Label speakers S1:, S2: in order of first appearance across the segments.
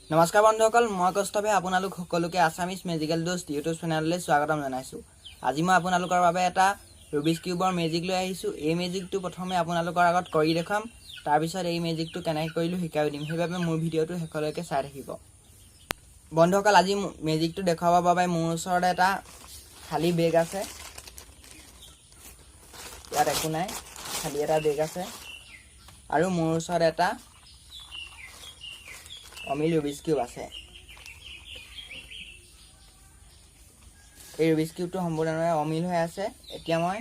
S1: নমস্কাৰ বন্ধুসকল, মই কষ্টভে আপোনালোক সকলোকে আছামিজ মেজিকেল দোষ্ট ইউটিউব চেনেললৈ স্বাগতম জনাইছোঁ। আজি মই আপোনালোকৰ বাবে এটা ৰুবিক্স কিউবৰ মেজিক লৈ আহিছোঁ। এই মেজিকটো প্ৰথমে আপোনালোকৰ আগত কৰি দেখাম, তাৰপিছত এই মেজিকটো কেনেকৈ কৰিলোঁ শিকাই দিম। সেইবাবে মোৰ ভিডিঅ'টো শেষলৈকে চাই থাকিব। বন্ধুসকল, আজি মেজিকটো দেখুৱাবৰ বাবে মোৰ ওচৰত এটা খালী বেগ আছে। ইয়াত একো নাই, খালী এটা বেগ আছে আৰু মোৰ ওচৰত এটা অমিল ৰুবিক্স কিউব আছে। এই ৰুবিক্স কিউবটো সম্পূৰ্ণভাৱে অমিল হৈ আছে। এতিয়া মই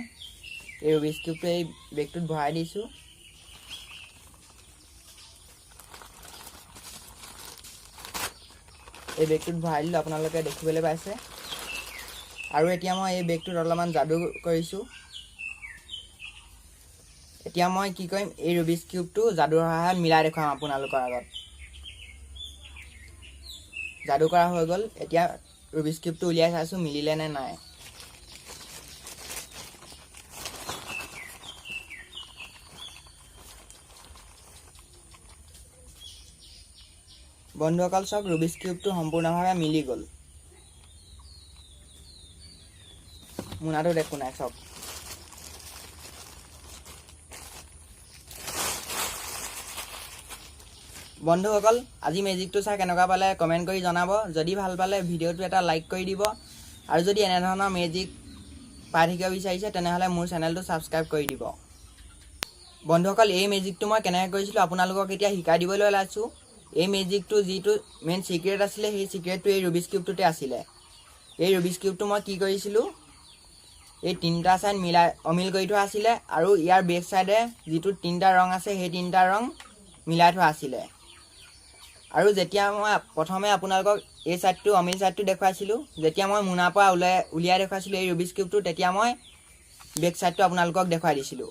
S1: এই ৰুবিক্স কিউবটো এই বেগটোত ভৰাই দিছোঁ। এই বেগটোত ভৰাই দিলোঁ, আপোনালোকে দেখিবলৈ পাইছে। আৰু এতিয়া মই এই বেগটোত অলপমান যাদু কৰিছোঁ। এতিয়া মই কি কৰিম, এই ৰুবিক্স কিউবটো যাদুৰ সহায়ত মিলাই দেখুৱাম আপোনালোকৰ আগত। যাদু কৰা হৈ গ'ল। এতিয়া ৰুবিক্স কিউবটো উলিয়াই চাইছোঁ মিলিলে নে নাই। বন্ধুসকল চাওক, ৰুবিক্স কিউবটো সম্পূৰ্ণভাৱে মিলি গ'ল। মোনাটোত একো নাই চাওক। বন্ধুসকল, আজি মেজিকটো চাই কেনেকুৱা পালে কমেণ্ট কৰি জনাব। যদি ভাল পালে ভিডিঅ'টো এটা লাইক কৰি দিব, আৰু যদি এনেধৰণৰ মেজিক পাই থাকিব বিচাৰিছে তেনেহ'লে মোৰ চেনেলটো ছাবস্ক্ৰাইব কৰি দিব। বন্ধুসকল, এই মেজিকটো মই কেনেকৈ কৰিছিলোঁ আপোনালোকক এতিয়া শিকাই দিবলৈ ওলাইছোঁ। এই মেজিকটো যিটো মেইন ছিক্ৰেট আছিলে, সেই ছিক্ৰেটটো এই ৰুবিক্স কিউবটোতে আছিলে। এই ৰুবিক্স কিউবটো মই কি কৰিছিলোঁ, এই তিনিটা ছাইড অমিল কৰি থোৱা আছিলে, আৰু ইয়াৰ বেক ছাইডে যিটো তিনিটা ৰং আছে সেই তিনিটা ৰং মিলাই থোৱা আছিলে। আৰু যেতিয়া মই প্ৰথমে আপোনালোকক এই ছাইডটো অমিল ছাইডটো দেখুৱাইছিলোঁ, যেতিয়া মই মোনাৰ পৰা উলিয়াই দেখুৱাইছিলোঁ এই ৰুবিক্স কিউবটো, তেতিয়া মই বেক ছাইডটো আপোনালোকক দেখুৱাই দিছিলোঁ।